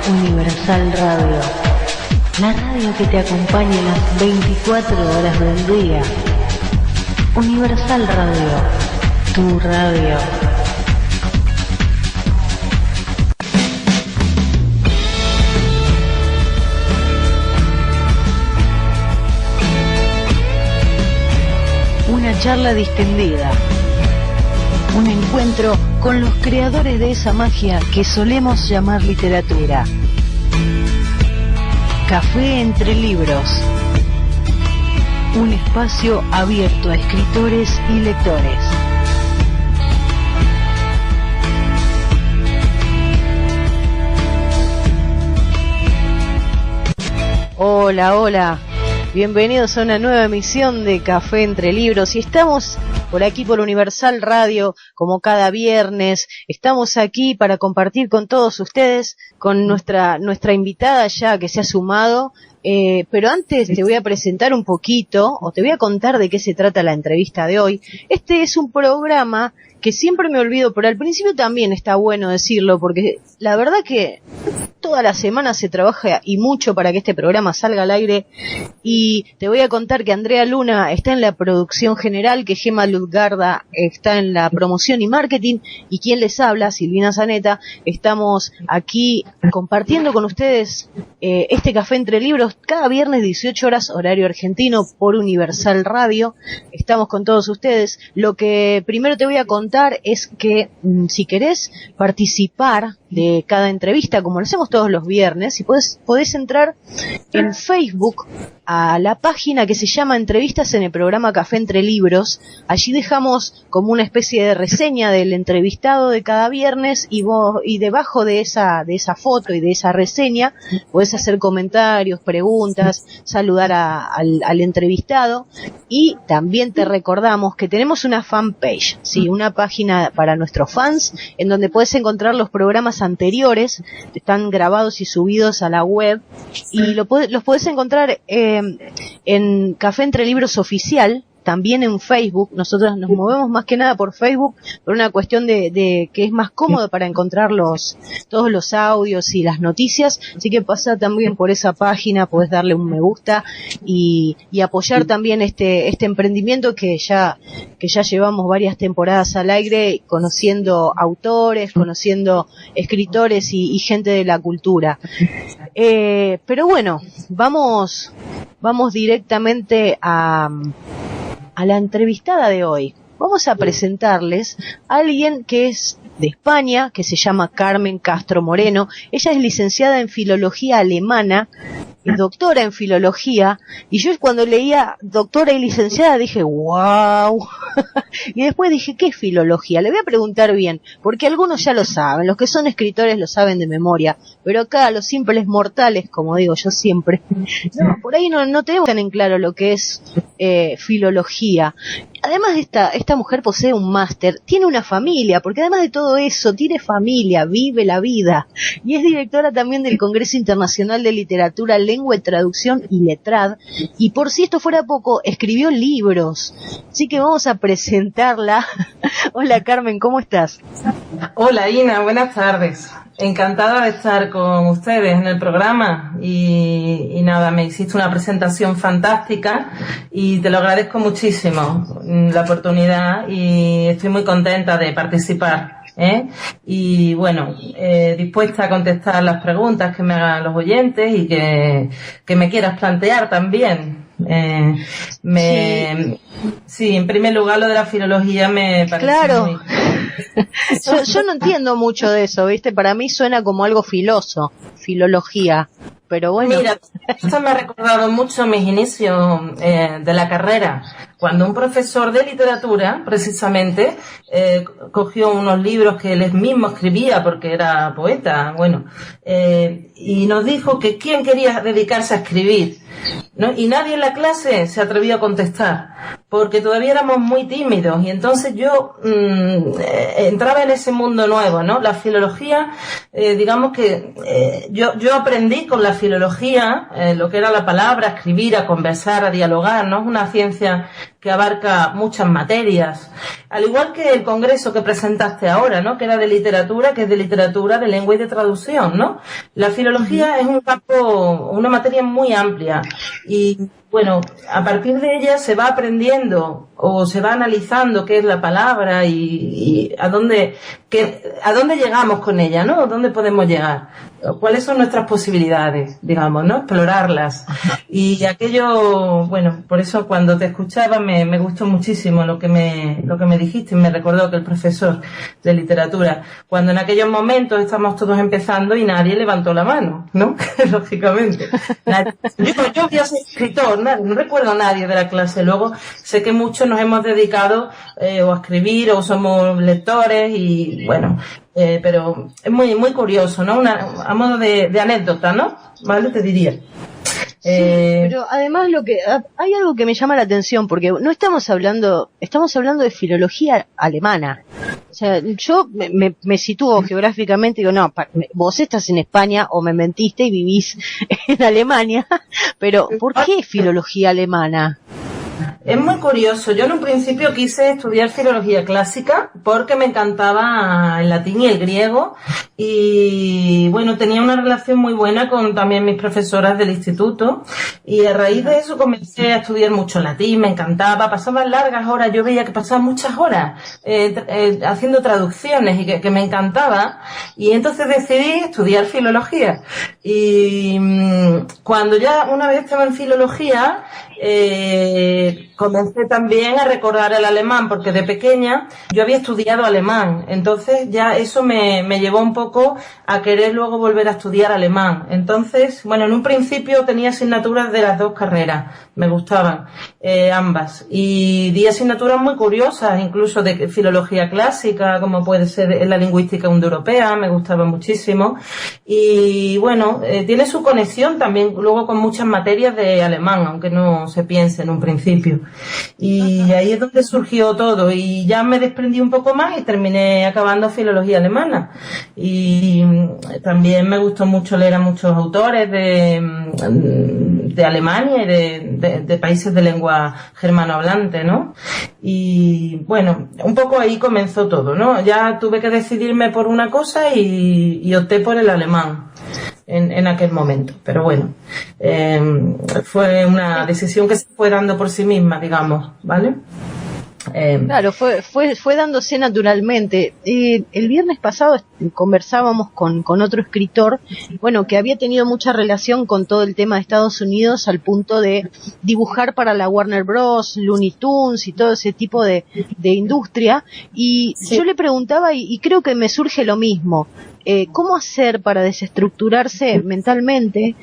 Universal Radio, la radio que te acompaña las 24 horas del día. Universal Radio, tu radio. Una charla distendida, un encuentro con los creadores de esa magia que solemos llamar literatura. Café entre libros, un espacio abierto a escritores y lectores. Hola, hola. Bienvenidos a una nueva emisión de Café entre Libros y estamos por aquí por Universal Radio como cada viernes. Estamos aquí para compartir con todos ustedes, con nuestra invitada ya que se ha sumado. Pero antes te voy a presentar un poquito, o te voy a contar de qué se trata la entrevista de hoy. Este es un programa que siempre me olvido, pero al principio también está bueno decirlo, porque la verdad que toda la semana se trabaja y mucho para que este programa salga al aire, y te voy a contar que Andrea Luna está en la producción general, que Gemma Luzgarda está en la promoción y marketing, y quien les habla, Silvina Zaneta. Estamos aquí compartiendo con ustedes este Café entre Libros cada viernes 18 horas horario argentino por Universal Radio. Estamos con todos ustedes. Lo que primero te voy a contar es que si querés participar de cada entrevista, como lo hacemos todos los viernes, y podés entrar en Facebook a la página que se llama Entrevistas en el programa Café entre Libros. Allí dejamos como una especie de reseña del entrevistado de cada viernes, y debajo de esa foto y de esa reseña podés hacer comentarios, preguntas, saludar al entrevistado. Y también te recordamos que tenemos una fanpage, sí, una página para nuestros fans, en donde podés encontrar los programas anteriores, están grabados y subidos a la web, y los podés encontrar en Café entre Libros Oficial, también en Facebook. Nosotros nos movemos más que nada por Facebook por una cuestión de que es más cómodo para encontrar todos los audios y las noticias, así que pasa también por esa página, podés darle un me gusta y apoyar también este emprendimiento que ya llevamos varias temporadas al aire, conociendo autores, conociendo escritores y gente de la cultura. Pero bueno, vamos directamente a la entrevistada de hoy. Vamos a presentarles a alguien que es de España, que se llama Carmen Castro Moreno. Ella es licenciada en Filología Alemana, es doctora en Filología, y yo cuando leía doctora y licenciada dije, wow. Y después dije, ¿qué es Filología? Le voy a preguntar bien, porque algunos ya lo saben, los que son escritores lo saben de memoria, pero acá los simples mortales, como digo yo siempre, no, por ahí no tenemos tan en claro lo que es Filología. Además, esta mujer posee un máster, tiene una familia, porque además de todo eso, tiene familia, vive la vida, y es directora también del Congreso Internacional de Literatura, Lengua y Traducción y Letrad, y por si esto fuera poco, escribió libros. Así que vamos a presentarla. Hola Carmen, ¿cómo estás? Hola Ina, buenas tardes. Encantada de estar con ustedes en el programa y nada, me hiciste una presentación fantástica y te lo agradezco muchísimo la oportunidad y estoy muy contenta de participar, y bueno, dispuesta a contestar las preguntas que me hagan los oyentes y que me quieras plantear también. Sí, en primer lugar lo de la filología me parece claro. muy... yo no entiendo mucho de eso, ¿viste? Para mí suena como algo filoso, filología, pero bueno. Mira, esto me ha recordado mucho mis inicios de la carrera, cuando un profesor de literatura, precisamente, cogió unos libros que él mismo escribía porque era poeta, bueno, y nos dijo que quién quería dedicarse a escribir, ¿no? Y nadie en la clase se atrevió a contestar, porque todavía éramos muy tímidos, y entonces yo entraba en ese mundo nuevo, ¿no? La filología, digamos que yo aprendí con la filología lo que era la palabra, a escribir, a conversar, a dialogar, ¿no? Es una ciencia que abarca muchas materias. Al igual que el congreso que presentaste ahora, ¿no? Que era de literatura, que es de literatura, de lengua y de traducción, ¿no? La filología es un campo, una materia muy amplia y, bueno, a partir de ella se va aprendiendo o se va analizando qué es la palabra y a dónde llegamos con ella, ¿no? ¿A dónde podemos llegar? ¿Cuáles son nuestras posibilidades, digamos, ¿no? Explorarlas. Y aquello, bueno, por eso cuando te escuchaba me gustó muchísimo lo que me dijiste, y me recordó que el profesor de literatura, cuando en aquellos momentos estamos todos empezando y nadie levantó la mano, ¿no? Lógicamente. Yo voy a ser escritor, no recuerdo a nadie de la clase. Luego sé que muchos nos hemos dedicado o a escribir o somos lectores y, bueno, pero es muy muy curioso, ¿no? A modo de anécdota, ¿no? ¿Vale? Te diría. Sí, pero además hay algo que me llama la atención, porque no estamos hablando de filología alemana. O sea, yo me sitúo geográficamente y digo, no, vos estás en España o me mentiste y vivís en Alemania, pero ¿por qué filología alemana? Es muy curioso. Yo en un principio quise estudiar filología clásica porque me encantaba el latín y el griego y, bueno, tenía una relación muy buena con también mis profesoras del instituto y a raíz de eso comencé a estudiar mucho latín, me encantaba, pasaba largas horas, yo veía que pasaba muchas horas haciendo traducciones y que me encantaba y entonces decidí estudiar filología y cuando ya una vez estaba en filología comencé también a recordar el alemán porque de pequeña yo había estudiado alemán, entonces ya eso me llevó un poco a querer luego volver a estudiar alemán. Entonces, bueno, en un principio tenía asignaturas de las dos carreras, me gustaban ambas y di asignaturas muy curiosas, incluso de filología clásica, como puede ser la lingüística indoeuropea, me gustaba muchísimo y, bueno, tiene su conexión también luego con muchas materias de alemán, aunque no se piense en un principio. Y ahí es donde surgió todo y ya me desprendí un poco más y terminé acabando filología alemana y también me gustó mucho leer a muchos autores de Alemania y de países de lengua germanohablante, ¿no? Y, bueno, un poco ahí comenzó todo, ¿no? Ya tuve que decidirme por una cosa y opté por el alemán en aquel momento, pero bueno, fue una decisión que se fue dando por sí misma, digamos, ¿vale? Claro, fue dándose naturalmente. El viernes pasado conversábamos con otro escritor, bueno, que había tenido mucha relación con todo el tema de Estados Unidos al punto de dibujar para la Warner Bros, Looney Tunes y todo ese tipo de industria, y sí. Yo le preguntaba y creo que me surge lo mismo. ¿Cómo hacer para desestructurarse mentalmente?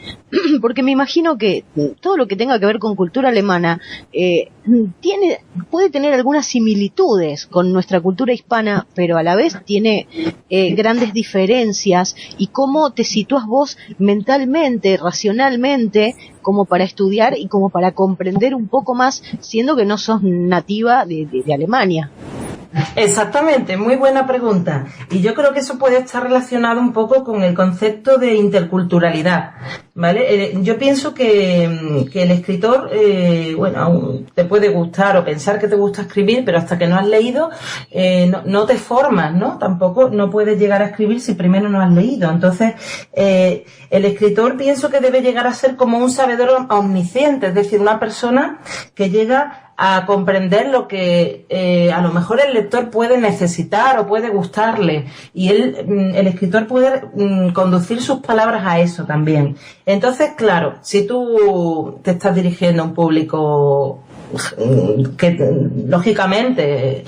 Porque me imagino que todo lo que tenga que ver con cultura alemana puede tener algunas similitudes con nuestra cultura hispana, pero a la vez tiene grandes diferencias. ¿Y cómo te sitúas vos mentalmente, racionalmente, como para estudiar y como para comprender un poco más, siendo que no sos nativa de Alemania? Exactamente, muy buena pregunta. Y yo creo que eso puede estar relacionado un poco con el concepto de interculturalidad, ¿vale? Yo pienso que el escritor, bueno, te puede gustar o pensar que te gusta escribir, pero hasta que no has leído, no te formas, ¿no? Tampoco no puedes llegar a escribir si primero no has leído. Entonces, el escritor pienso que debe llegar a ser como un sabedor omnisciente, es decir, una persona que llega a comprender lo que a lo mejor el lector puede necesitar o puede gustarle y el escritor puede conducir sus palabras a eso también. Entonces, claro, si tú te estás dirigiendo a un público que lógicamente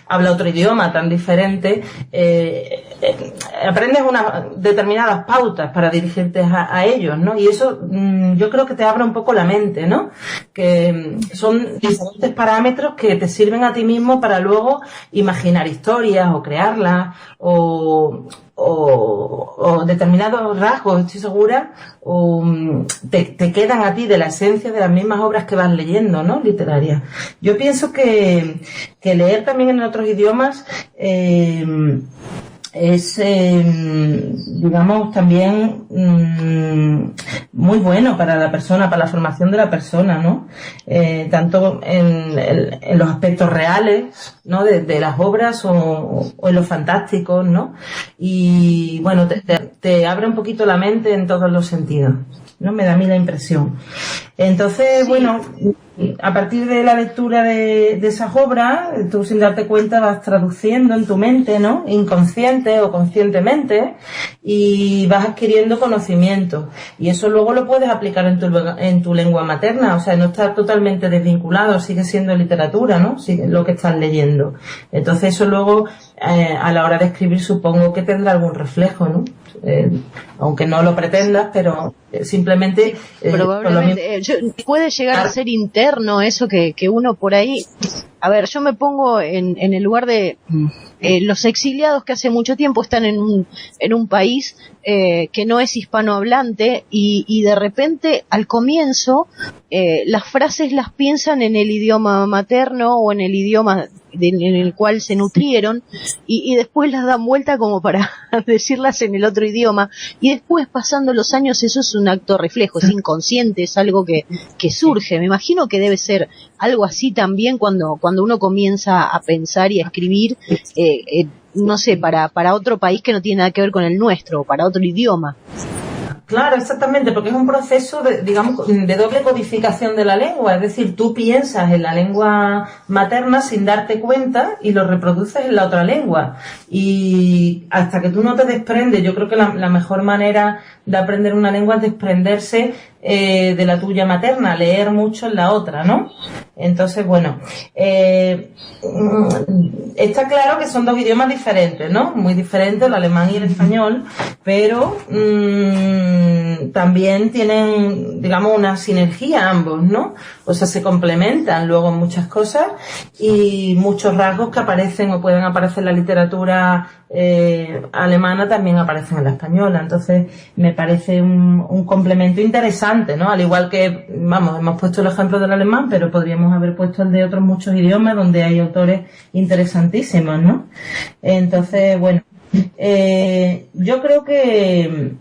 habla otro idioma tan diferente, aprendes unas determinadas pautas para dirigirte a ellos, ¿no? Y eso yo creo que te abre un poco la mente, ¿no? Que son diferentes parámetros que te sirven a ti mismo para luego imaginar historias o crearlas o determinados rasgos, estoy segura, te quedan a ti de la esencia de las mismas obras que vas leyendo, ¿no? Literarias. Yo pienso que leer también en otros idiomas es, digamos, también muy bueno para la persona, para la formación de la persona, ¿no? Tanto en los aspectos reales, ¿no? De las obras o en los fantásticos, ¿no? Y bueno, te abre un poquito la mente en todos los sentidos, ¿no? Me da a mí la impresión. Entonces, sí. Bueno, a partir de la lectura de esas obras, tú sin darte cuenta vas traduciendo en tu mente, ¿no? Inconsciente o conscientemente, y vas adquiriendo conocimiento. Y eso luego lo puedes aplicar en tu lengua materna, o sea, no está totalmente desvinculado, sigue siendo literatura, ¿no? Sigue lo que estás leyendo. Entonces eso luego, a la hora de escribir, supongo que tendrá algún reflejo, ¿no? Aunque no lo pretendas, pero simplemente probablemente puede llegar a ser interno eso que uno por ahí. A ver, yo me pongo en el lugar de los exiliados que hace mucho tiempo están en un país que no es hispanohablante y de repente al comienzo las frases las piensan en el idioma materno o en el idioma en el cual se nutrieron y después las dan vuelta como para decirlas en el otro idioma, y después pasando los años eso es un acto reflejo, es inconsciente, es algo que surge. Me imagino que debe ser algo así también cuando uno comienza a pensar y a escribir, no sé, para otro país que no tiene nada que ver con el nuestro, o para otro idioma. Claro, exactamente, porque es un proceso de doble codificación de la lengua, es decir, tú piensas en la lengua materna sin darte cuenta y lo reproduces en la otra lengua, y hasta que tú no te desprendes, yo creo que la mejor manera de aprender una lengua es desprenderse de la tuya materna, leer mucho en la otra, ¿no? Entonces, bueno, está claro que son dos idiomas diferentes, ¿no? Muy diferentes, el alemán y el español, pero también tienen, digamos, una sinergia ambos, ¿no? O sea, se complementan luego en muchas cosas y muchos rasgos que aparecen o pueden aparecer en la literatura alemana también aparecen en la española. Entonces, me parece un complemento interesante, ¿no? Al igual que, vamos, hemos puesto el ejemplo del alemán, pero podríamos haber puesto el de otros muchos idiomas donde hay autores interesantísimos, ¿no? Entonces, bueno, yo creo que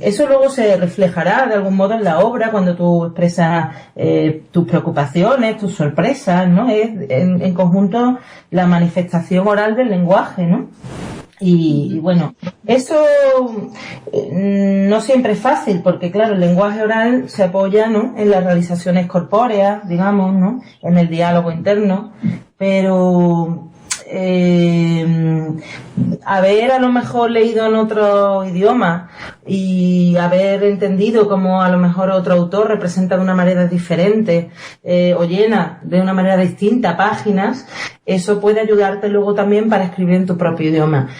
eso luego se reflejará de algún modo en la obra cuando tú expresas tus preocupaciones, tus sorpresas, ¿no? Es en conjunto la manifestación oral del lenguaje, ¿no? Y bueno, eso no siempre es fácil porque, claro, el lenguaje oral se apoya, ¿no?, en las realizaciones corpóreas, digamos, ¿no?, en el diálogo interno, pero haber a lo mejor leído en otro idioma y haber entendido cómo a lo mejor otro autor representa de una manera diferente o llena de una manera distinta páginas, eso puede ayudarte luego también para escribir en tu propio idioma.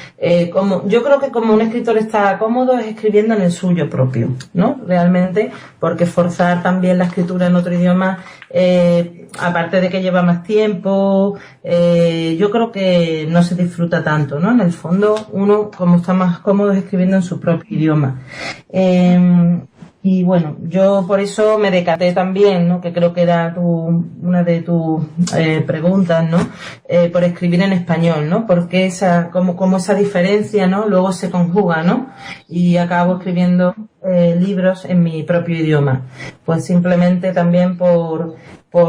Yo creo que como un escritor está cómodo es escribiendo en el suyo propio, ¿no? Realmente, porque forzar también la escritura en otro idioma, aparte de que lleva más tiempo, yo creo que no se disfruta tanto, ¿no? En el fondo, uno, como está más cómodo, es escribiendo en su propio idioma. Y bueno, yo por eso me decaté también, ¿no?, que creo que era una de tus preguntas, ¿no?, por escribir en español, ¿no? Porque como esa diferencia, ¿no?, luego se conjuga, ¿no? Y acabo escribiendo libros en mi propio idioma. Pues simplemente también por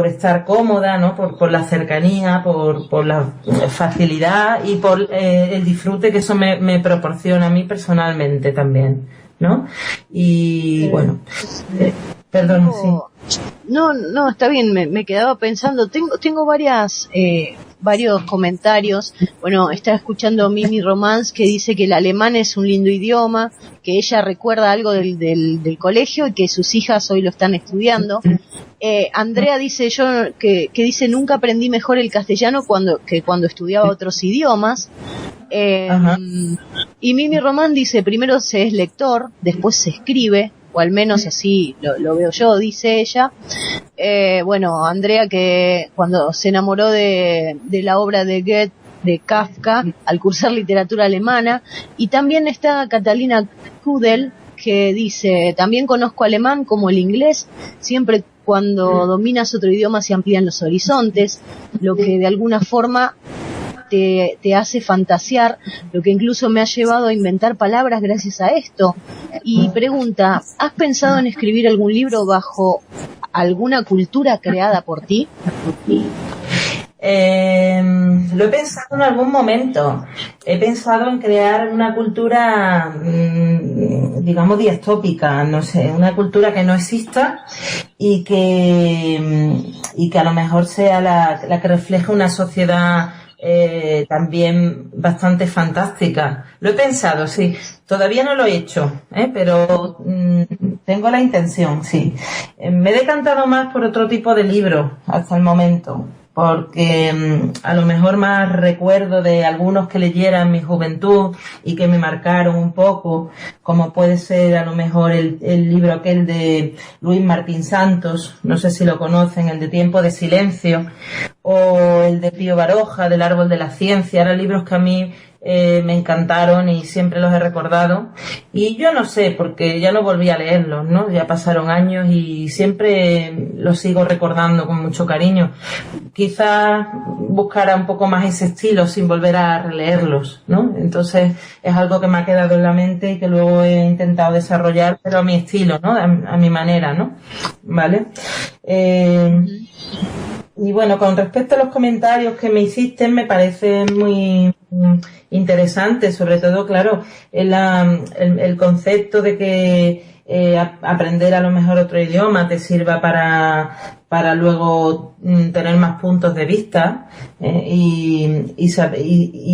estar cómoda, ¿no?, por la cercanía, por la facilidad y por el disfrute que eso me proporciona a mí personalmente también, ¿no? Y bueno, perdón, sí. No, está bien, me quedaba pensando, tengo varios comentarios. Bueno, estaba escuchando Mimi Romance, que dice que el alemán es un lindo idioma, que ella recuerda algo del colegio y que sus hijas hoy lo están estudiando. Andrea dice que dice nunca aprendí mejor el castellano que cuando estudiaba otros idiomas. Y Mimi Román dice primero se es lector, después se escribe, o al menos así lo veo yo, dice ella. Bueno, Andrea, que cuando se enamoró de la obra de Goethe, de Kafka, al cursar literatura alemana. Y también está Catalina Kudel, que dice, también conozco alemán como el inglés, siempre cuando dominas otro idioma se amplían los horizontes, lo que de alguna forma te hace fantasear, lo que incluso me ha llevado a inventar palabras gracias a esto. Y pregunta, ¿has pensado en escribir algún libro bajo alguna cultura creada por ti? Lo he pensado en algún momento. He pensado en crear una cultura, digamos, distópica, no sé, una cultura que no exista y que a lo mejor sea la que refleje una sociedad también bastante fantástica. Lo he pensado, sí. Todavía no lo he hecho, pero tengo la intención, sí. Me he decantado más por otro tipo de libros hasta el momento, porque a lo mejor más recuerdo de algunos que leyera en mi juventud y que me marcaron un poco, como puede ser a lo mejor el libro aquel de Luis Martín Santos, no sé si lo conocen, el de Tiempo de Silencio, o el de Pío Baroja, del Árbol de la Ciencia. Eran libros que a mí me encantaron y siempre los he recordado, y yo no sé, porque ya no volví a leerlos, ¿no? Ya pasaron años y siempre los sigo recordando con mucho cariño. Quizás buscara un poco más ese estilo sin volver a releerlos, ¿no? Entonces es algo que me ha quedado en la mente y que luego he intentado desarrollar, pero a mi estilo, ¿no? A mi manera, ¿no? ¿Vale? Y bueno, con respecto a los comentarios que me hiciste, me parece muy interesante, sobre todo, claro, el concepto de que aprender a lo mejor otro idioma te sirva para luego tener más puntos de vista y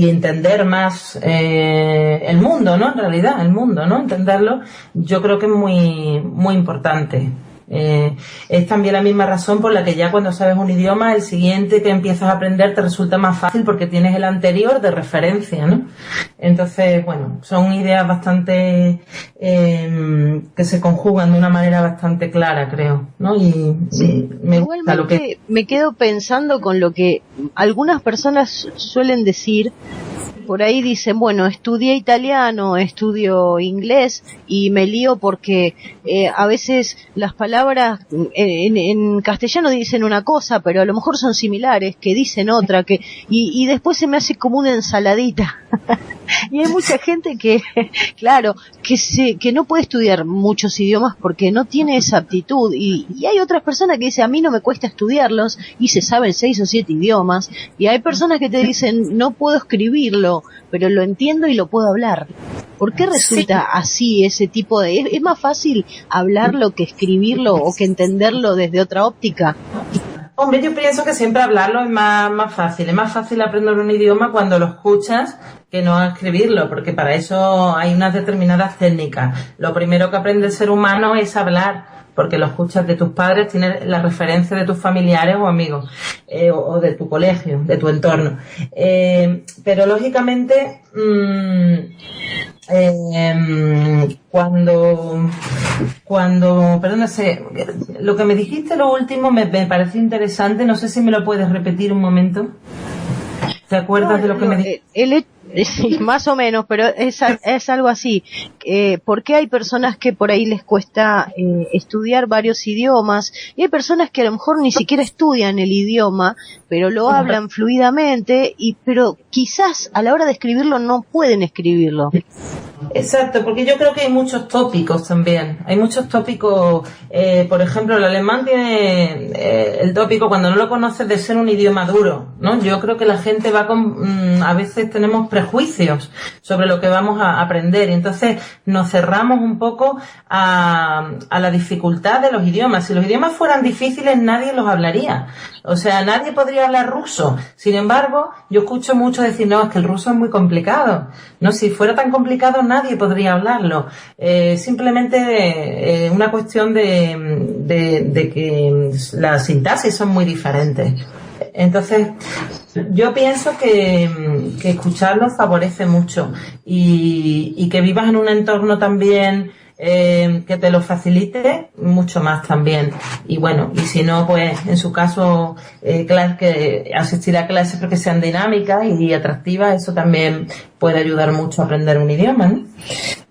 entender más el mundo, ¿no? En realidad, el mundo, ¿no? Entenderlo, yo creo que es muy, muy importante. Es también la misma razón por la que ya cuando sabes un idioma, el siguiente que empiezas a aprender te resulta más fácil porque tienes el anterior de referencia, ¿no? Entonces, bueno, son ideas bastante que se conjugan de una manera bastante clara, creo, ¿no? Y sí, me gusta lo que... Me quedo pensando con lo que algunas personas suelen decir. Por ahí dicen, bueno, estudié italiano, estudio inglés y me lío porque a veces las palabras en castellano dicen una cosa, pero a lo mejor son similares, que dicen otra, y después se me hace como una ensaladita. Y hay mucha gente que, claro, que no puede estudiar muchos idiomas porque no tiene esa aptitud, y hay otras personas que dicen, a mí no me cuesta estudiarlos y se saben 6 o 7 idiomas, y hay personas que te dicen, no puedo escribirlo, pero lo entiendo y lo puedo hablar. ¿Por qué resulta así ese tipo de... ¿Es más fácil hablarlo que escribirlo o que entenderlo desde otra óptica? Hombre, yo pienso que siempre hablarlo es más fácil. Es más fácil aprender un idioma cuando lo escuchas que no escribirlo, porque para eso hay unas determinadas técnicas. Lo primero que aprende el ser humano es hablar, porque lo escuchas de tus padres, tienes la referencia de tus familiares o amigos, o de tu colegio, de tu entorno. Pero lógicamente, perdón, lo que me dijiste lo último me pareció interesante, no sé si me lo puedes repetir un momento. ¿Te acuerdas de lo que me dijiste? Sí, más o menos, pero es algo así. ¿Por qué hay personas que por ahí les cuesta estudiar varios idiomas? Y hay personas que a lo mejor ni siquiera estudian el idioma, pero lo hablan fluidamente, pero quizás a la hora de escribirlo no pueden escribirlo. Exacto, porque yo creo que hay muchos tópicos también. Hay muchos tópicos, por ejemplo, el alemán tiene el tópico, cuando no lo conoces, de ser un idioma duro, ¿no? Yo creo que la gente va a veces tenemos prejuicios sobre lo que vamos a aprender, y entonces nos cerramos un poco a la dificultad de los idiomas. Si los idiomas fueran difíciles, nadie los hablaría. O sea, nadie podría hablar ruso. Sin embargo, yo escucho mucho decir, no, es que el ruso es muy complicado. No, si fuera tan complicado, nadie podría hablarlo. Simplemente una cuestión de que las sintaxis son muy diferentes. Entonces, yo pienso que escucharlo favorece mucho, y que vivas en un entorno también que te lo facilite mucho más también. Y bueno, y si no, pues en su caso, que asistir a clases porque sean dinámicas y atractivas, eso también puede ayudar mucho a aprender un idioma, ¿no?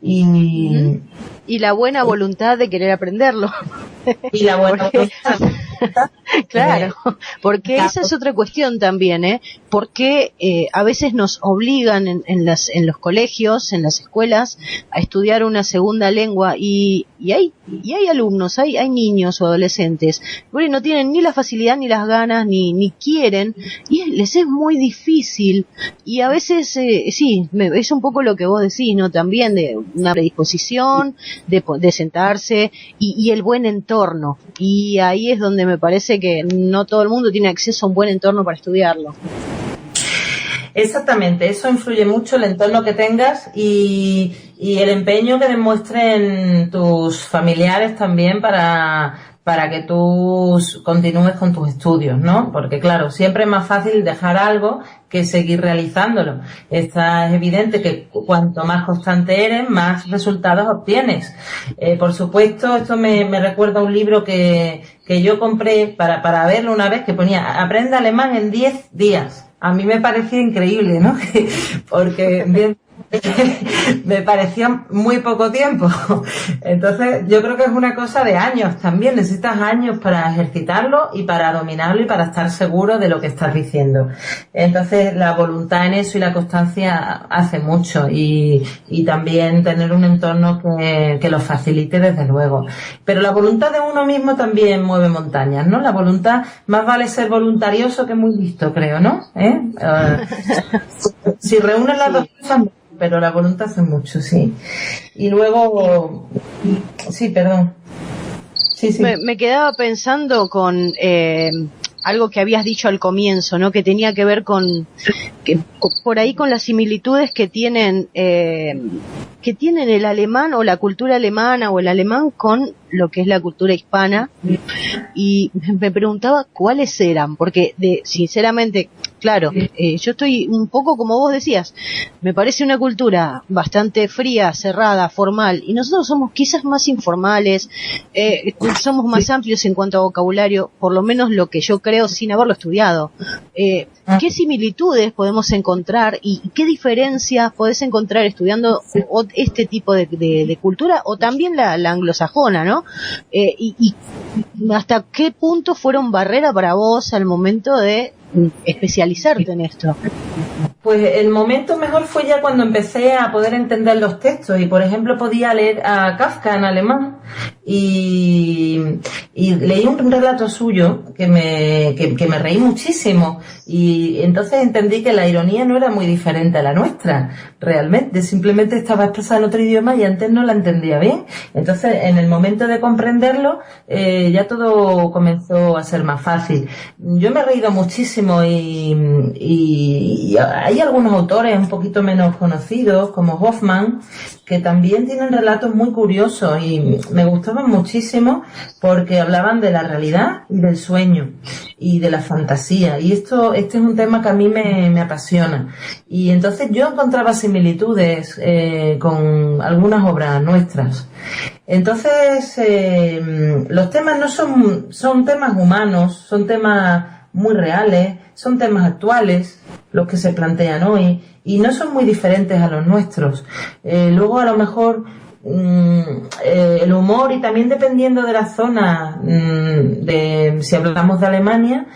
Y la buena voluntad de querer aprenderlo. Y la buena voluntad. Claro, porque esa es otra cuestión también, ¿eh? Porque a veces nos obligan en los colegios, en las escuelas, a estudiar una segunda lengua y hay alumnos, hay niños o adolescentes que no tienen ni la facilidad ni las ganas ni quieren y les es muy difícil y a veces sí, es un poco lo que vos decís, ¿no? También de una predisposición, de sentarse y el buen entorno, y ahí es donde me parece que no todo el mundo tiene acceso a un buen entorno para estudiarlo. Exactamente, eso influye mucho, el entorno que tengas y el empeño que demuestren tus familiares también para que tú continúes con tus estudios, ¿no? Porque claro, siempre es más fácil dejar algo que seguir realizándolo. Es evidente que cuanto más constante eres, más resultados obtienes. Por supuesto, esto me recuerda a un libro que yo compré para verlo una vez, que ponía "Aprende alemán en 10 días". A mí me parecía increíble, ¿no? Porque me parecía muy poco tiempo. Entonces, yo creo que es una cosa de años también. Necesitas años para ejercitarlo y para dominarlo y para estar seguro de lo que estás diciendo. Entonces, la voluntad en eso y la constancia hace mucho y también tener un entorno que lo facilite, desde luego. Pero la voluntad de uno mismo también mueve montañas, ¿no? La voluntad, más vale ser voluntarioso que muy listo, creo, ¿no? Si reúnes las dos cosas, pero la voluntad hace mucho, sí. Y luego, sí, perdón. Sí. Me quedaba pensando con algo que habías dicho al comienzo, ¿no? Que tenía que ver con por ahí con las similitudes que tienen el alemán o la cultura alemana o el alemán con lo que es la cultura hispana, y me preguntaba cuáles eran, porque sinceramente, claro, yo estoy un poco como vos decías, me parece una cultura bastante fría, cerrada, formal, y nosotros somos quizás más informales, somos más amplios en cuanto a vocabulario, por lo menos lo que yo creo sin haberlo estudiado. ¿Qué similitudes podemos encontrar y qué diferencias podés encontrar estudiando este tipo de cultura o también la anglosajona, ¿no? Y hasta qué punto fueron barrera para vos al momento de especializarte en esto? Pues el momento mejor fue ya cuando empecé a poder entender los textos y, por ejemplo, podía leer a Kafka en alemán y leí un relato suyo que me reí muchísimo, y entonces entendí que la ironía no era muy diferente a la nuestra, realmente, simplemente estaba expresada en otro idioma y antes no la entendía bien. Entonces, en el momento de comprenderlo, ya todo comenzó a ser más fácil. Yo me he reído muchísimo y hay algunos autores un poquito menos conocidos, como Hoffman, que también tienen relatos muy curiosos y me gustaban muchísimo porque hablaban de la realidad y del sueño y de la fantasía, y este es un tema que a mí me apasiona, y entonces yo encontraba similitudes con algunas obras nuestras. Entonces los temas no son temas humanos, son temas muy reales, son temas actuales los que se plantean hoy y no son muy diferentes a los nuestros. Luego, a lo mejor el humor, y también dependiendo de la zona, si hablamos de Alemania,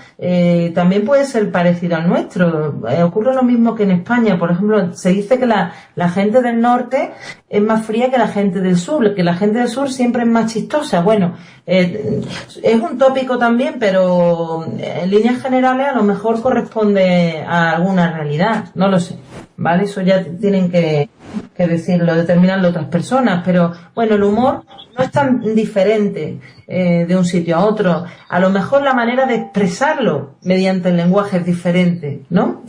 también puede ser parecido al nuestro. Ocurre lo mismo que en España. Por ejemplo, se dice que la gente del norte es más fría que la gente del sur, que la gente del sur siempre es más chistosa. Bueno, es un tópico también, pero en líneas generales a lo mejor corresponde a alguna realidad, no lo sé, ¿vale? Eso ya tienen que decirlo, determinarlo otras personas, pero bueno, el humor no es tan diferente de un sitio a otro. A lo mejor la manera de expresarlo mediante el lenguaje es diferente, ¿no?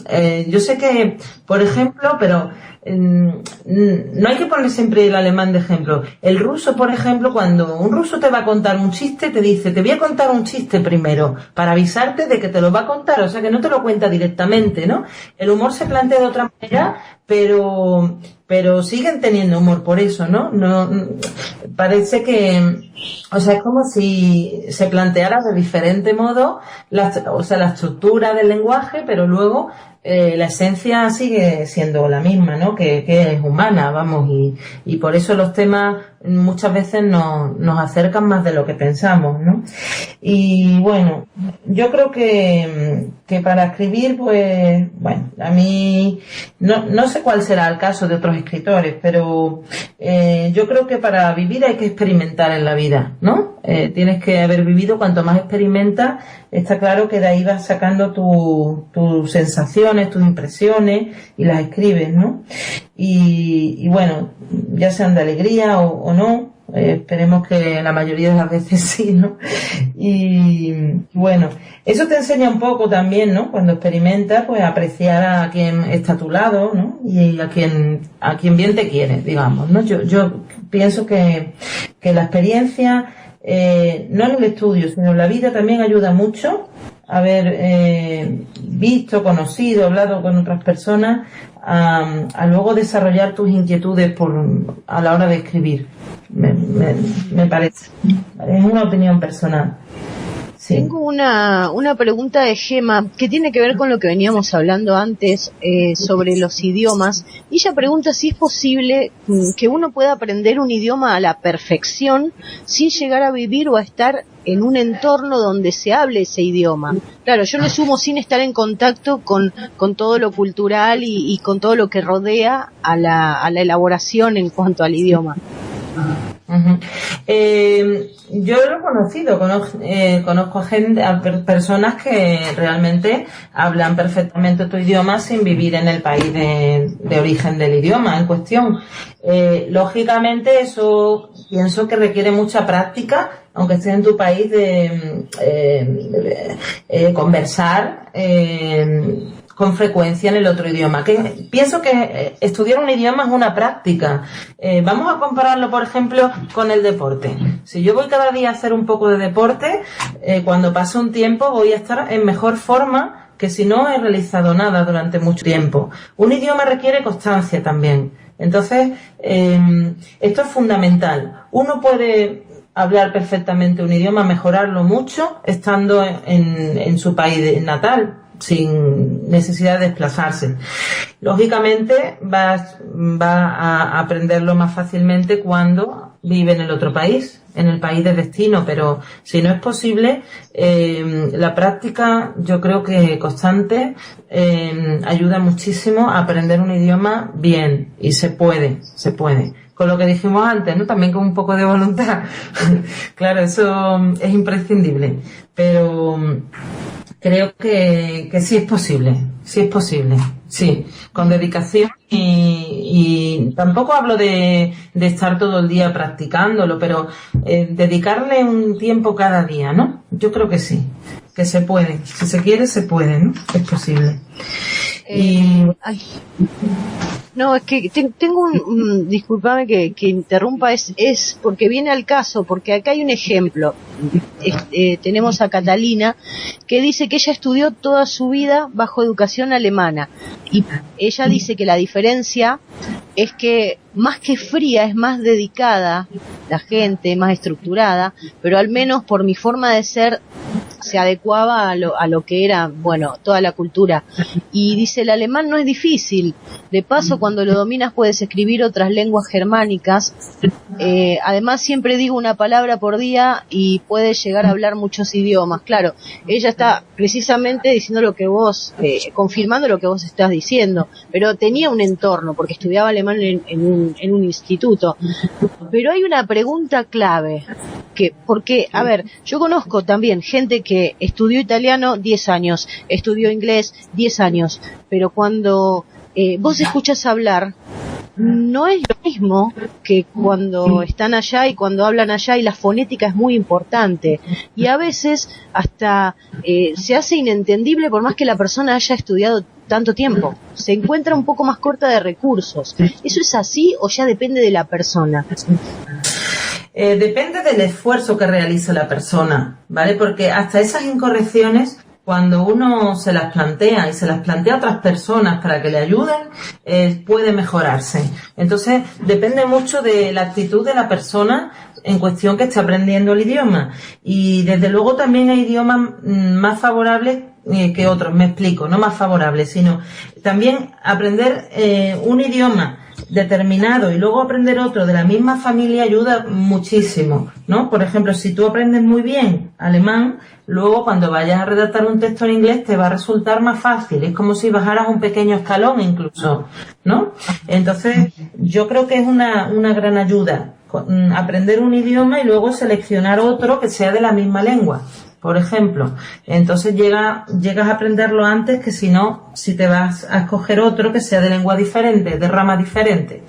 Yo sé que, por ejemplo, pero no hay que poner siempre el alemán de ejemplo. El ruso, por ejemplo, cuando un ruso te va a contar un chiste, te dice, te voy a contar un chiste primero, para avisarte de que te lo va a contar, o sea que no te lo cuenta directamente, ¿no? El humor se plantea de otra manera, pero siguen teniendo humor por eso, ¿no? No, parece que, o sea, es como si se planteara de diferente modo la estructura del lenguaje, pero luego la esencia sigue siendo la misma, ¿no? Que es humana, vamos, y por eso los temas muchas veces nos acercan más de lo que pensamos, ¿no? Y bueno, yo creo que para escribir, pues, bueno, a mí no sé cuál será el caso de otros escritores, pero yo creo que para vivir hay que experimentar en la vida, ¿no? Tienes que haber vivido, cuanto más experimentas, está claro que de ahí vas sacando tus sensaciones, tus impresiones y las escribes, ¿no? Y bueno, ya sean de alegría o no, esperemos que la mayoría de las veces sí, ¿no? Y bueno, eso te enseña un poco también, ¿no? Cuando experimentas, pues apreciar a quien está a tu lado, ¿no? Y a quien bien te quiere, digamos, ¿no? Yo pienso que la experiencia, no en el estudio, sino en la vida también ayuda mucho. Haber visto, conocido, hablado con otras personas, a luego desarrollar tus inquietudes a la hora de escribir. Me parece. Es una opinión personal. Sí. Tengo una pregunta de Gema que tiene que ver con lo que veníamos hablando antes sobre los idiomas. Y ella pregunta si es posible que uno pueda aprender un idioma a la perfección sin llegar a vivir o a estar en un entorno donde se hable ese idioma. Claro, yo le sumo sin estar en contacto con todo lo cultural y con todo lo que rodea a la elaboración en cuanto al idioma. Uh-huh. Yo lo he conocido, conozco a personas que realmente hablan perfectamente tu idioma sin vivir en el país de origen del idioma en cuestión. Lógicamente eso pienso que requiere mucha práctica, aunque estés en tu país, de conversar con frecuencia en el otro idioma. Pienso que estudiar un idioma es una práctica. Vamos a compararlo, por ejemplo, con el deporte. Si yo voy cada día a hacer un poco de deporte, cuando pase un tiempo voy a estar en mejor forma que si no he realizado nada durante mucho tiempo. Un idioma requiere constancia también. Entonces, esto es fundamental. Uno puede hablar perfectamente un idioma, mejorarlo mucho, estando en su país natal, sin necesidad de desplazarse. Lógicamente va a aprenderlo más fácilmente cuando vive en el otro país, en el país de destino, pero si no es posible, la práctica, yo creo que constante, ayuda muchísimo a aprender un idioma bien, y se puede. Con lo que dijimos antes, ¿no? También con un poco de voluntad. Claro, eso es imprescindible, pero creo que sí es posible, sí, con dedicación y tampoco hablo de estar todo el día practicándolo, pero dedicarle un tiempo cada día, ¿no? Yo creo que sí, que se puede, si se quiere se puede, ¿no? Es posible. No, es que tengo disculpame que interrumpa, es porque viene al caso, porque acá hay un ejemplo. Tenemos a Catalina, que dice que ella estudió toda su vida bajo educación alemana, y ella dice que la diferencia es que más que fría es más dedicada la gente, más estructurada, pero al menos por mi forma de ser se adecuaba a lo que era, bueno, toda la cultura. Y dice, el alemán no es difícil, de paso cuando lo dominas puedes escribir otras lenguas germánicas, además siempre digo una palabra por día y puedes llegar a hablar muchos idiomas. Claro, ella está precisamente diciendo lo que vos, confirmando lo que vos estás diciendo, pero tenía un entorno, porque estudiaba alemán en un instituto. Pero hay una pregunta clave, porque, a ver, yo conozco también gente que estudió italiano 10 años, estudió inglés 10 años, pero cuando vos escuchas hablar, no es lo mismo que cuando están allá y cuando hablan allá, y la fonética es muy importante, y a veces hasta se hace inentendible por más que la persona haya estudiado tanto tiempo, se encuentra un poco más corta de recursos. ¿Eso es así o ya depende de la persona? Depende del esfuerzo que realice la persona, ¿vale? Porque hasta esas incorrecciones, cuando uno se las plantea y se las plantea a otras personas para que le ayuden, puede mejorarse. Entonces, depende mucho de la actitud de la persona en cuestión que esté aprendiendo el idioma. Y desde luego también hay idiomas más favorables que otros, me explico, no más favorables, sino también aprender un idioma determinado y luego aprender otro de la misma familia ayuda muchísimo, ¿no? Por ejemplo, si tú aprendes muy bien alemán, luego cuando vayas a redactar un texto en inglés te va a resultar más fácil. Es como si bajaras un pequeño escalón incluso, ¿no? Entonces, yo creo que es una gran ayuda aprender un idioma y luego seleccionar otro que sea de la misma lengua, por ejemplo. Entonces llegas a aprenderlo antes que si no, si te vas a escoger otro que sea de lengua diferente, de rama diferente.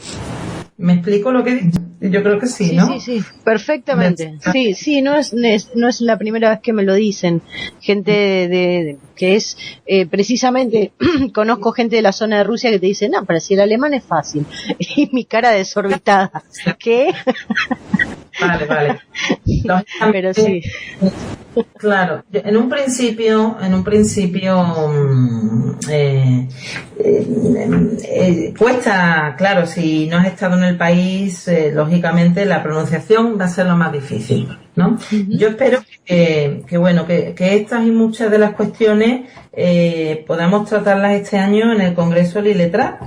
¿Me explico lo que digo? Yo creo que sí, ¿no? Sí, perfectamente. Sí, no es la primera vez que me lo dicen. Gente que es, precisamente, conozco gente de la zona de Rusia que te dice, no, pero si el alemán es fácil. Y mi cara desorbitada. ¿Qué? Vale. Pero sí. Claro, en un principio cuesta, claro, si no has estado en el país, lógicamente la pronunciación va a ser lo más difícil, ¿no? Yo espero que estas y muchas de las cuestiones podamos tratarlas este año en el Congreso Liletrat.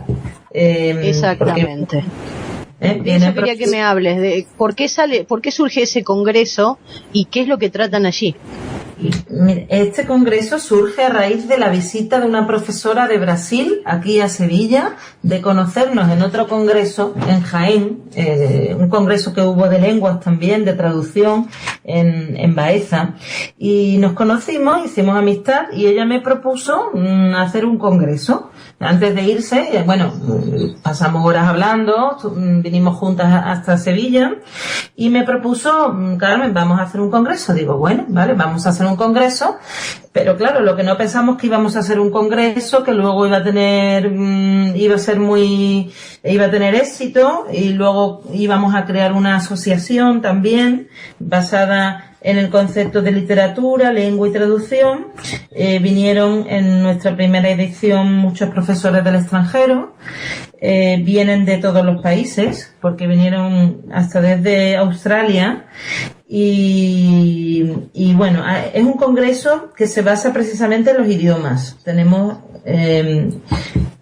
Exactamente. Eso quería que me hables de por qué surge ese congreso y qué es lo que tratan allí. Este congreso surge a raíz de la visita de una profesora de Brasil aquí a Sevilla, de conocernos en otro congreso en Jaén, un congreso que hubo de lenguas también, de traducción en Baeza, y nos conocimos, hicimos amistad y ella me propuso hacer un congreso. Antes de irse, pasamos horas hablando, vinimos juntas hasta Sevilla y me propuso, Carmen, vamos a hacer un congreso. Digo, bueno, vale, vamos a hacer un congreso, pero claro, lo que no pensamos que íbamos a hacer un congreso que luego iba a tener éxito y luego íbamos a crear una asociación también basada en el concepto de literatura, lengua y traducción. Vinieron en nuestra primera edición muchos profesores del extranjero, vienen de todos los países, porque vinieron hasta desde Australia, y es un congreso que se basa precisamente en los idiomas. Tenemos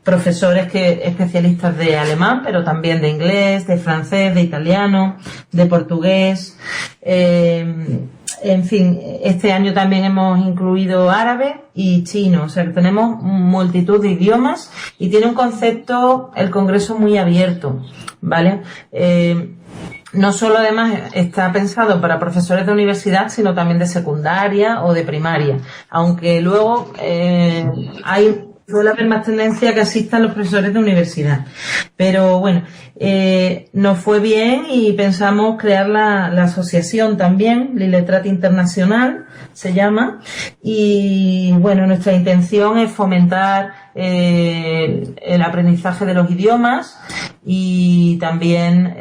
profesores especialistas de alemán, pero también de inglés, de francés, de italiano, de portugués. En fin, este año también hemos incluido árabe y chino, o sea que tenemos multitud de idiomas y tiene un concepto, el congreso, muy abierto, ¿vale? No solo además está pensado para profesores de universidad, sino también de secundaria o de primaria, aunque luego suele haber más tendencia a que asistan los profesores de universidad. Pero bueno, nos fue bien y pensamos crear la asociación también, Liletrat Internacional se llama, y bueno, nuestra intención es fomentar el aprendizaje de los idiomas y también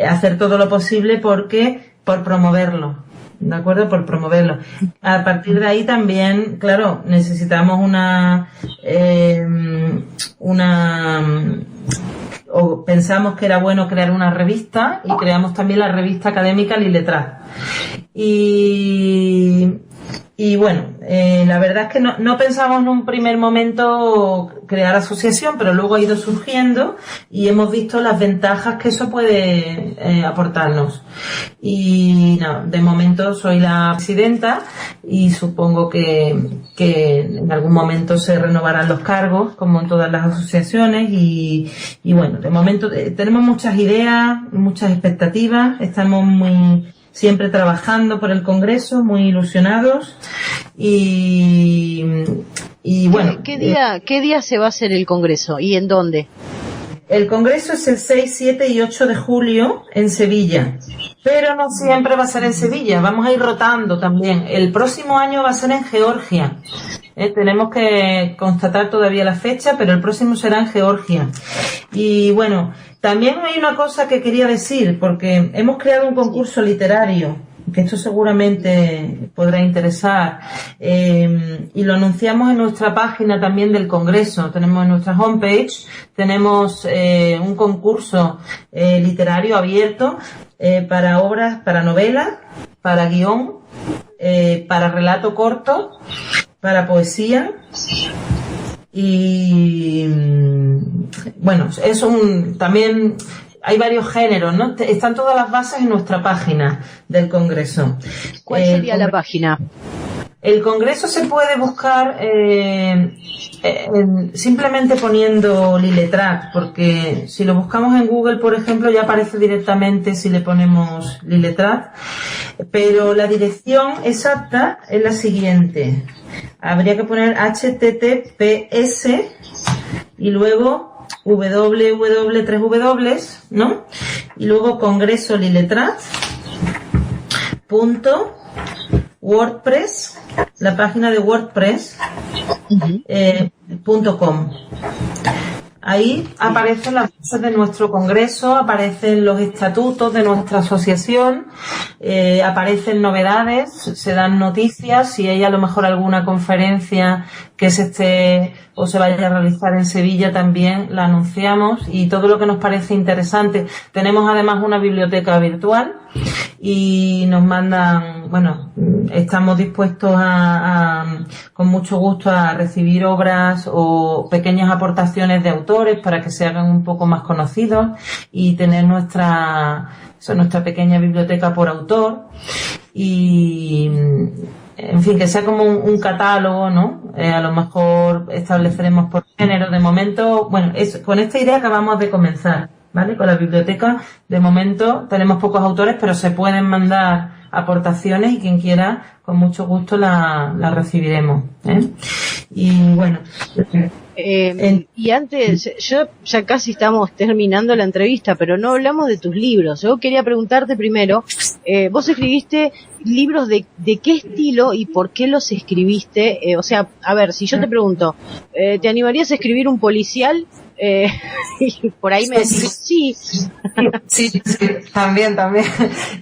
hacer todo lo posible por promoverlo. ¿De acuerdo? Por promoverlo. A partir de ahí también, claro, necesitamos pensamos que era bueno crear una revista y creamos también la revista académica Liletrat. Y bueno, la verdad es que no pensamos en un primer momento crear asociación, pero luego ha ido surgiendo y hemos visto las ventajas que eso puede aportarnos. Y de momento soy la presidenta y supongo que en algún momento se renovarán los cargos, como en todas las asociaciones, y bueno, de momento tenemos muchas ideas, muchas expectativas, estamos siempre trabajando por el Congreso, muy ilusionados y bueno. ¿Qué día se va a hacer el Congreso y en dónde? El Congreso es el 6, 7 y 8 de julio en Sevilla, pero no siempre va a ser en Sevilla, vamos a ir rotando también. El próximo año va a ser en Georgia. Tenemos que constatar todavía la fecha, pero el próximo será en Georgia. Y bueno, también hay una cosa que quería decir, porque hemos creado un concurso literario, que esto seguramente podrá interesar, y lo anunciamos en nuestra página también del Congreso. Tenemos en nuestra homepage, tenemos un concurso literario abierto para obras, para novelas, para guión, para relato corto, para poesía y bueno, también hay varios géneros, ¿no? Están todas las bases en nuestra página del Congreso. ¿Cuál sería la página? El Congreso se puede buscar simplemente poniendo Liletrat, porque si lo buscamos en Google, por ejemplo, ya aparece directamente si le ponemos Liletrat, pero la dirección exacta es la siguiente. Habría que poner https y luego www, ¿no? Y luego Congreso Liletrat .wordpress, la página de WordPress .com. Ahí aparecen las bases de nuestro congreso, aparecen los estatutos de nuestra asociación, aparecen novedades, se dan noticias, si hay a lo mejor alguna conferencia que se esté o se vaya a realizar en Sevilla también la anunciamos, y todo lo que nos parece interesante. Tenemos además una biblioteca virtual y nos mandan, bueno, estamos dispuestos con mucho gusto a recibir obras o pequeñas aportaciones de autores para que se hagan un poco más conocidos y tener nuestra pequeña biblioteca por autor, y en fin, que sea como un catálogo, ¿no? A lo mejor estableceremos por género. De momento, bueno, con esta idea acabamos de comenzar, ¿vale? Con la biblioteca, de momento tenemos pocos autores, pero se pueden mandar aportaciones y quien quiera, con mucho gusto la recibiremos, ¿eh? Y bueno. Y antes, ya casi estamos terminando la entrevista, pero no hablamos de tus libros. Yo quería preguntarte primero, vos escribiste libros de qué estilo y por qué los escribiste. O sea, a ver, si yo te pregunto, ¿te animarías a escribir un policial? Y por ahí me decís, sí. Sí, también.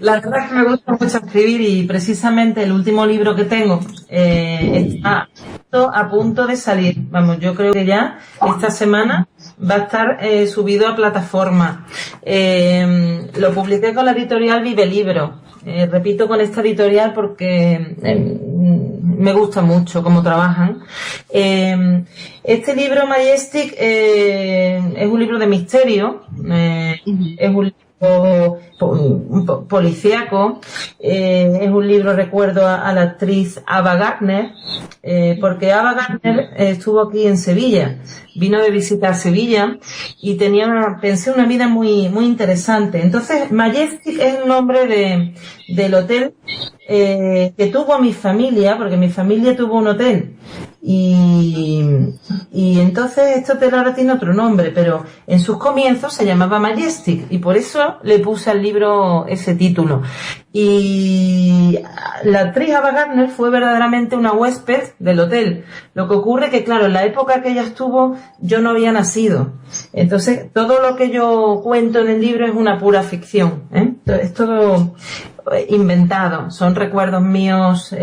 La verdad es que me gusta mucho escribir, y precisamente el último libro que tengo está a punto de salir. Vamos, yo creo que ya esta semana va a estar subido a plataforma. Lo publiqué con la editorial Vive Libro. Repito con esta editorial porque me gusta mucho cómo trabajan. Este libro, Majestic, es un libro de misterio, es un libro policíaco, es un libro, recuerdo a la actriz Ava Gardner, porque Ava Gardner estuvo aquí en Sevilla, vino de visita a Sevilla y pensé una vida muy, muy interesante. Entonces, Majestic es el nombre del hotel que tuvo mi familia, porque mi familia tuvo un hotel. Y entonces este hotel ahora tiene otro nombre, pero en sus comienzos se llamaba Majestic, y por eso le puse al libro ese título. Y la actriz Ava Gardner fue verdaderamente una huésped del hotel. Lo que ocurre que, claro, en la época que ella estuvo, yo no había nacido. Entonces, todo lo que yo cuento en el libro es una pura ficción, ¿eh? Es todo inventado. Son recuerdos míos,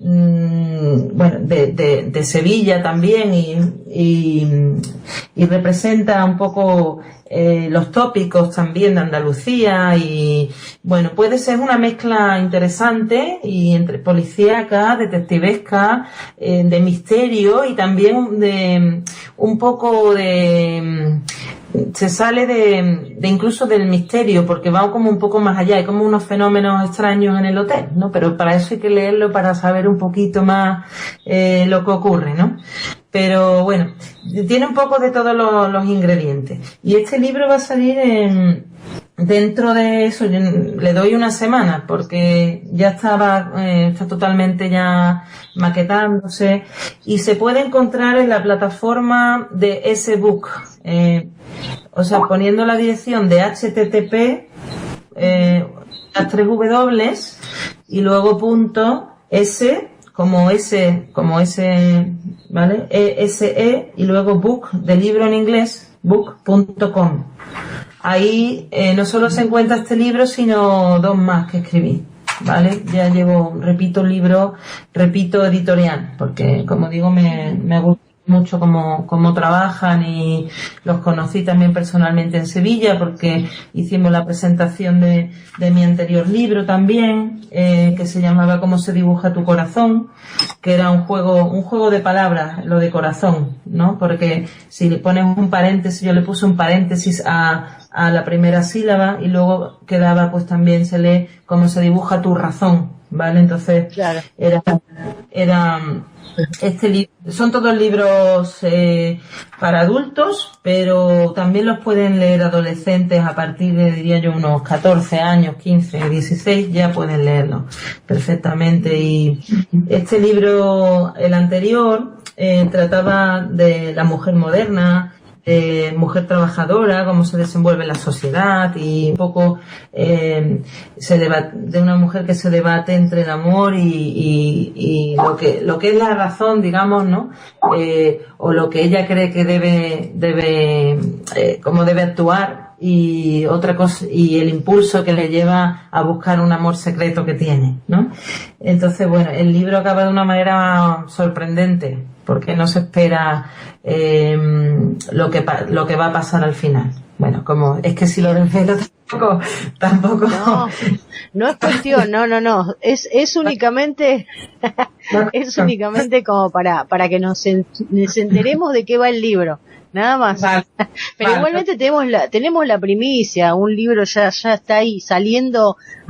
bueno, de Sevilla también, y representa un poco los tópicos también de Andalucía, y bueno, puede ser una mezcla interesante y entre policíaca, detectivesca, de misterio, y también de un poco se sale de incluso del misterio, porque va como un poco más allá, hay como unos fenómenos extraños en el hotel, ¿no? Pero para eso hay que leerlo para saber un poquito más lo que ocurre, ¿no? Pero bueno, tiene un poco de todos los ingredientes. Y este libro va a salir dentro de eso, le doy una semana, porque ya está totalmente ya maquetándose, y se puede encontrar en la plataforma de S-Book. O sea, poniendo la dirección de http, las 3 W, y luego .s, como S, ¿vale? ESE, y luego book, de libro en inglés, book.com. Ahí no solo se encuentra este libro, sino 2 más que escribí, ¿vale? Ya repito editorial, porque como digo, me gusta mucho cómo trabajan y los conocí también personalmente en Sevilla porque hicimos la presentación de mi anterior libro también, que se llamaba Cómo se dibuja tu corazón, que era un juego de palabras, lo de corazón, ¿no? Porque si le pones un paréntesis, yo le puse un paréntesis a la primera sílaba y luego quedaba, pues también se lee Cómo se dibuja tu razón, ¿vale? Entonces, claro. era son todos libros para adultos, pero también los pueden leer adolescentes a partir de, diría yo, unos 14 años, 15, 16, ya pueden leerlo perfectamente. Y este libro, el anterior, trataba de la mujer moderna, mujer trabajadora, cómo se desenvuelve en la sociedad y un poco de una mujer que se debate entre el amor y lo que es la razón, digamos, ¿no? O lo que ella cree que cómo debe actuar y otra cosa, y el impulso que le lleva a buscar un amor secreto que tiene, ¿no? Entonces, bueno, el libro acaba de una manera sorprendente porque no se espera lo que va a pasar al final. Bueno, como es que si lo desvelo tampoco. No es cuestión, no. Es únicamente como para que nos enteremos de qué va el libro. Nada más. Vale. Pero igualmente tenemos la primicia, un libro ya está ahí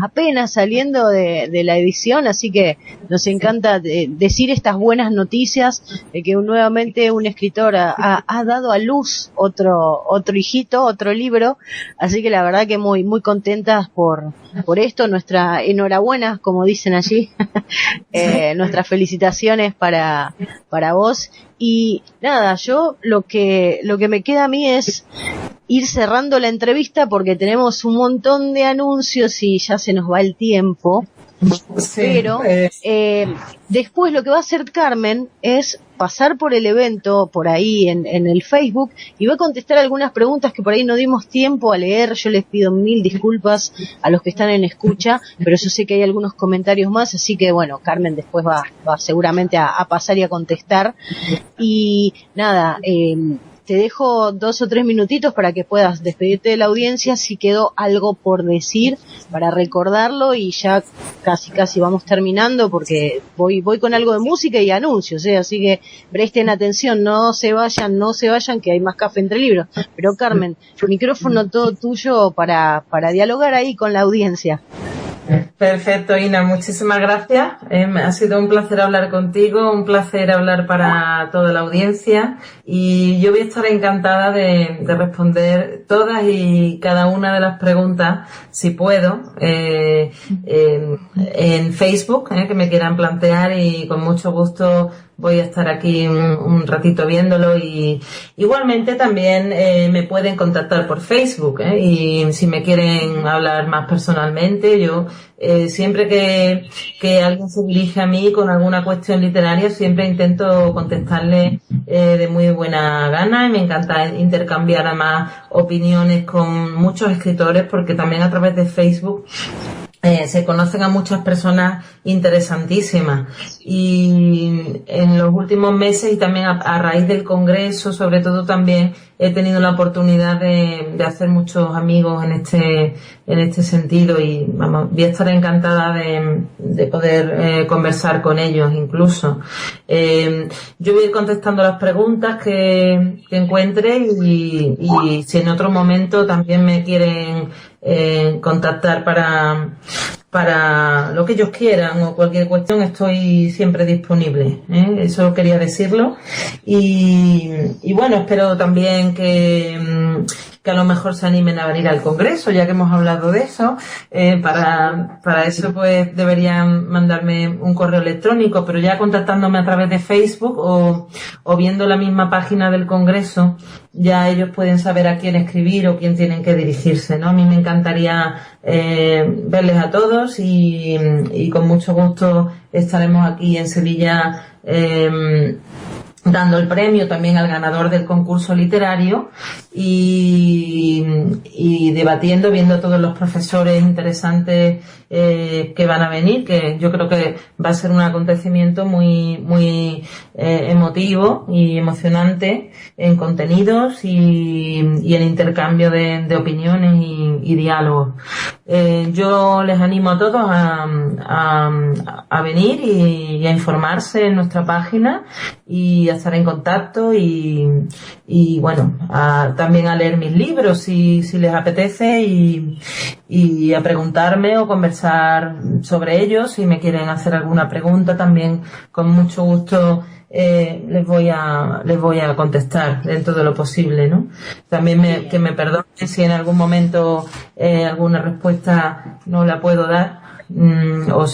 apenas saliendo de la edición, así que nos encanta decir estas buenas noticias de que nuevamente un escritor ha dado a luz otro hijito, otro libro, así que la verdad que muy muy contentas por esto, nuestra enhorabuena, como dicen allí, nuestras felicitaciones para vos. Y nada, yo lo que me queda a mí es ir cerrando la entrevista porque tenemos un montón de anuncios y ya se nos va el tiempo. Sí, pero después lo que va a hacer Carmen es pasar por el evento, por ahí en el Facebook, y va a contestar algunas preguntas que por ahí no dimos tiempo a leer. Yo les pido 1000 disculpas a los que están en escucha, pero yo sé que hay algunos comentarios más, así que bueno, Carmen después va seguramente a pasar y a contestar. Y nada, te dejo 2 o 3 minutitos para que puedas despedirte de la audiencia si quedó algo por decir para recordarlo, y ya casi vamos terminando porque voy con algo de música y anuncios, así que presten atención, no se vayan que hay más café entre libros. Pero Carmen, el micrófono todo tuyo para dialogar ahí con la audiencia. Perfecto, Ina, muchísimas gracias. Ha sido un placer hablar contigo, un placer hablar para toda la audiencia, y yo voy a estar encantada de responder todas y cada una de las preguntas, si puedo, en Facebook, que me quieran plantear, y con mucho gusto voy a estar aquí un ratito viéndolo. Y igualmente también me pueden contactar por Facebook, y si me quieren hablar más personalmente, yo siempre que alguien se dirige a mí con alguna cuestión literaria, siempre intento contestarle de muy buena gana, y me encanta intercambiar además opiniones con muchos escritores, porque también a través de Facebook se conocen a muchas personas interesantísimas. Y en los últimos meses, y también a raíz del congreso, sobre todo, también he tenido la oportunidad de hacer muchos amigos en este sentido, y vamos, voy a estar encantada de poder conversar con ellos incluso. Yo voy a ir contestando las preguntas que encuentre, y si en otro momento también me quieren contactar para lo que ellos quieran o cualquier cuestión, estoy siempre disponible, eso quería decirlo. Y bueno, espero también que a lo mejor se animen a venir al congreso, ya que hemos hablado de eso. Para eso pues deberían mandarme un correo electrónico, pero ya contactándome a través de Facebook o viendo la misma página del congreso, ya ellos pueden saber a quién escribir o quién tienen que dirigirse, ¿no? A mí me encantaría verles a todos, y con mucho gusto estaremos aquí en Sevilla dando el premio también al ganador del concurso literario y debatiendo, viendo a todos los profesores interesantes que van a venir, que yo creo que va a ser un acontecimiento muy emotivo y emocionante en contenidos y en intercambio de opiniones y diálogos. Yo les animo a todos a venir y a informarse en nuestra página y a estar en contacto y bueno, también a leer mis libros si les apetece y a preguntarme o conversar sobre ellos. Si me quieren hacer alguna pregunta, también con mucho gusto les voy a contestar dentro de lo posible, ¿no? También que me perdonen si en algún momento alguna respuesta no la puedo dar, o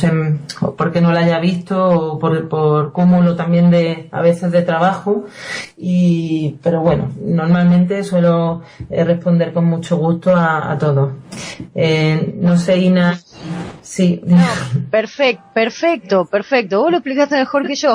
porque no la haya visto, o por cúmulo también a veces de trabajo, pero bueno, normalmente suelo responder con mucho gusto a todos. No sé, Ina. Sí. No, perfecto. Vos lo explicaste mejor que yo.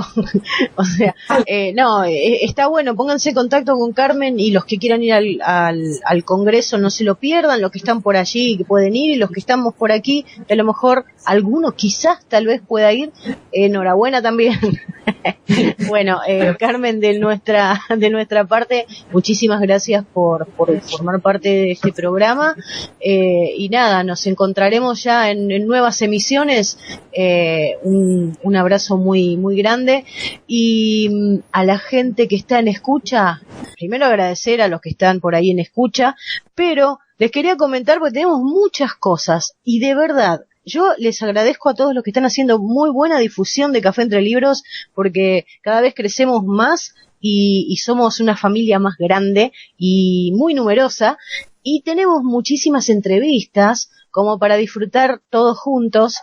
O sea, está bueno. Pónganse en contacto con Carmen y los que quieran ir al congreso no se lo pierdan. Los que están por allí que pueden ir y los que estamos por aquí, a lo mejor alguno quizás tal vez pueda ir. Enhorabuena también. Bueno, Carmen, de nuestra parte, muchísimas gracias por formar parte de este programa. Y nada, nos encontraremos ya en nuevas emisiones. Un abrazo muy grande y a la gente que está en escucha, primero agradecer a los que están por ahí en escucha, pero les quería comentar porque tenemos muchas cosas y de verdad yo les agradezco a todos los que están haciendo muy buena difusión de Café Entre Libros, porque cada vez crecemos más y somos una familia más grande y muy numerosa, y tenemos muchísimas entrevistas como para disfrutar todos juntos.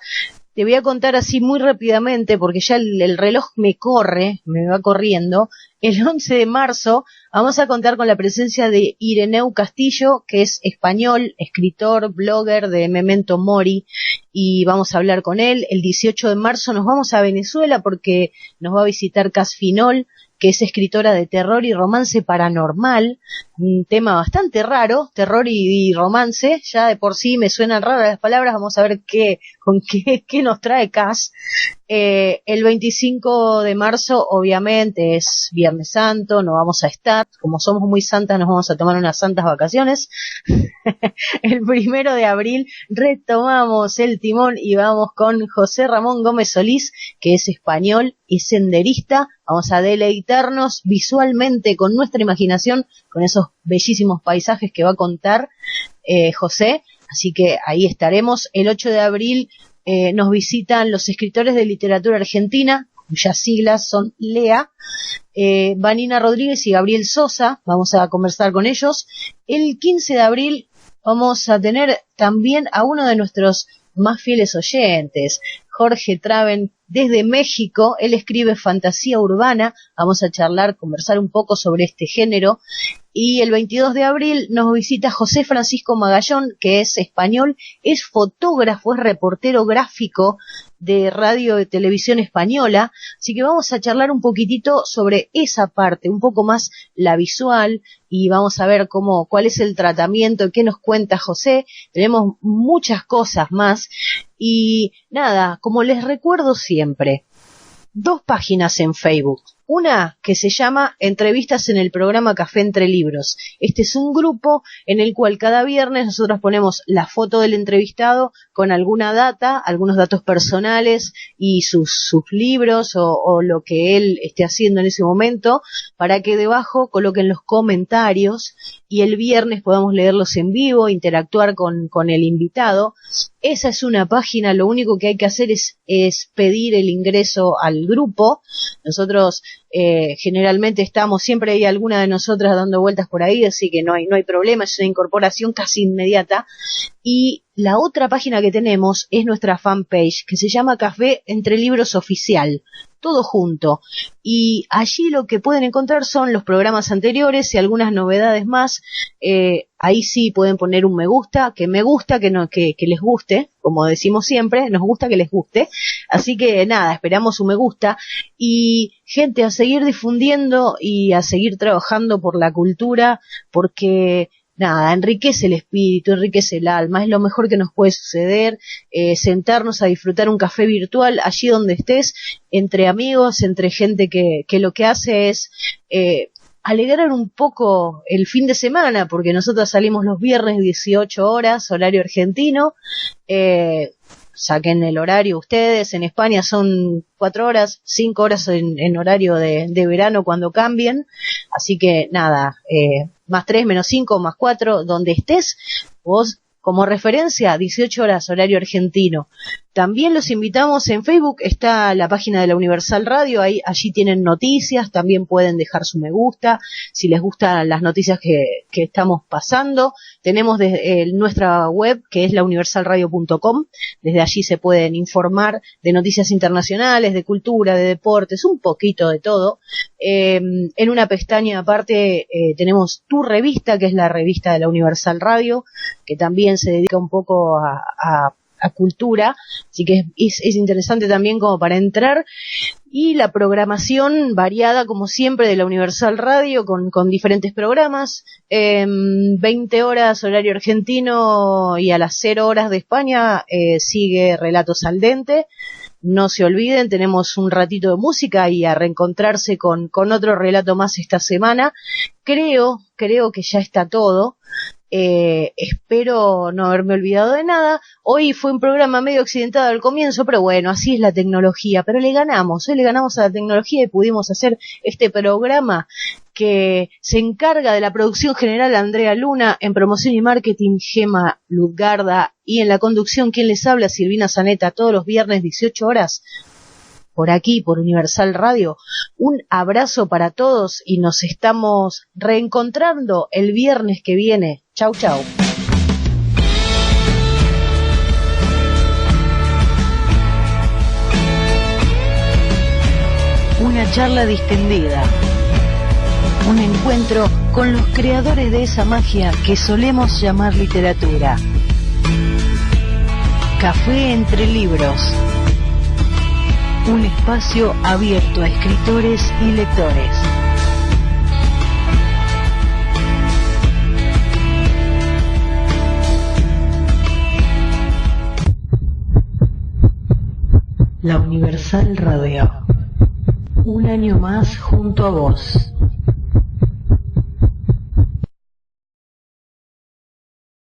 Te voy a contar así muy rápidamente, porque ya el reloj me va corriendo. El 11 de marzo vamos a contar con la presencia de Ireneu Castillo, que es español, escritor, blogger de Memento Mori, y vamos a hablar con él. El 18 de marzo nos vamos a Venezuela porque nos va a visitar Cas Finol, que es escritora de terror y romance paranormal, un tema bastante raro, terror y romance, ya de por sí me suenan raras las palabras. Vamos a ver qué nos trae Cas. El 25 de marzo, obviamente, es Viernes Santo, no vamos a estar, como somos muy santas, nos vamos a tomar unas santas vacaciones. El 1 de abril retomamos el timón y vamos con José Ramón Gómez Solís, que es español y senderista. Vamos a deleitarnos visualmente con nuestra imaginación, con esos bellísimos paisajes que va a contar José. Así que ahí estaremos. El 8 de abril nos visitan los escritores de literatura argentina, cuyas siglas son LEA, Vanina Rodríguez y Gabriel Sosa. Vamos a conversar con ellos. El 15 de abril vamos a tener también a uno de nuestros más fieles oyentes, Jorge Traven, desde México. Él escribe fantasía urbana. Vamos a conversar un poco sobre este género. Y el 22 de abril nos visita José Francisco Magallón, que es español, es fotógrafo, es reportero gráfico de radio y televisión española. Así que vamos a charlar un poquitito sobre esa parte, un poco más la visual, y vamos a ver cuál es el tratamiento, qué nos cuenta José. Tenemos muchas cosas más. Y nada, como les recuerdo siempre, 2 páginas en Facebook. Una que se llama Entrevistas en el programa Café Entre Libros. Este es un grupo en el cual cada viernes nosotros ponemos la foto del entrevistado con alguna data, algunos datos personales y sus libros o lo que él esté haciendo en ese momento, para que debajo coloquen los comentarios y el viernes podamos leerlos en vivo, interactuar con el invitado. Esa es una página, lo único que hay que hacer es pedir el ingreso al grupo. Nosotros generalmente siempre hay alguna de nosotras dando vueltas por ahí, así que no hay problema, es una incorporación casi inmediata. Y la otra página que tenemos es nuestra fanpage, que se llama Café Entre Libros Oficial, todo junto. Y allí lo que pueden encontrar son los programas anteriores y algunas novedades más. Ahí sí pueden poner un me gusta, que les guste, como decimos siempre, nos gusta que les guste. Así que nada, esperamos un me gusta. Y gente, a seguir difundiendo y a seguir trabajando por la cultura, porque nada, enriquece el espíritu, enriquece el alma, es lo mejor que nos puede suceder, sentarnos a disfrutar un café virtual allí donde estés, entre amigos, entre gente que lo que hace es alegrar un poco el fin de semana, porque nosotros salimos los viernes 18 horas, horario argentino, saquen el horario ustedes, en España son 4 horas, 5 horas en horario de verano cuando cambien, así que nada, más 3, menos 5, más 4, donde estés, vos como referencia, 18 horas, horario argentino. También los invitamos, en Facebook está la página de la Universal Radio, allí tienen noticias, también pueden dejar su me gusta, si les gustan las noticias que estamos pasando. Tenemos nuestra web, que es launiversalradio.com, desde allí se pueden informar de noticias internacionales, de cultura, de deportes, un poquito de todo. En una pestaña aparte tenemos Tu Revista, que es la revista de la Universal Radio, que también se dedica un poco a cultura, así que es interesante también como para entrar, y la programación variada como siempre de la Universal Radio con diferentes programas, 20 horas horario argentino y a las 0 horas de España sigue Relatos al Dente. No se olviden, tenemos un ratito de música y a reencontrarse con otro relato más esta semana. Creo que ya está todo. Espero no haberme olvidado de nada. Hoy fue un programa medio accidentado al comienzo, pero bueno, así es la tecnología, pero hoy le ganamos a la tecnología y pudimos hacer este programa que se encarga de la producción general Andrea Luna, en promoción y marketing Gema Luzgarda, y en la conducción quien les habla, Silvina Zaneta, todos los viernes 18 horas por aquí, por Universal Radio. Un abrazo para todos y nos estamos reencontrando el viernes que viene. Chau, chau. Una charla distendida. Un encuentro con los creadores de esa magia que solemos llamar literatura. Café entre libros. Un espacio abierto a escritores y lectores. La Universal Radio. Un año más junto a vos.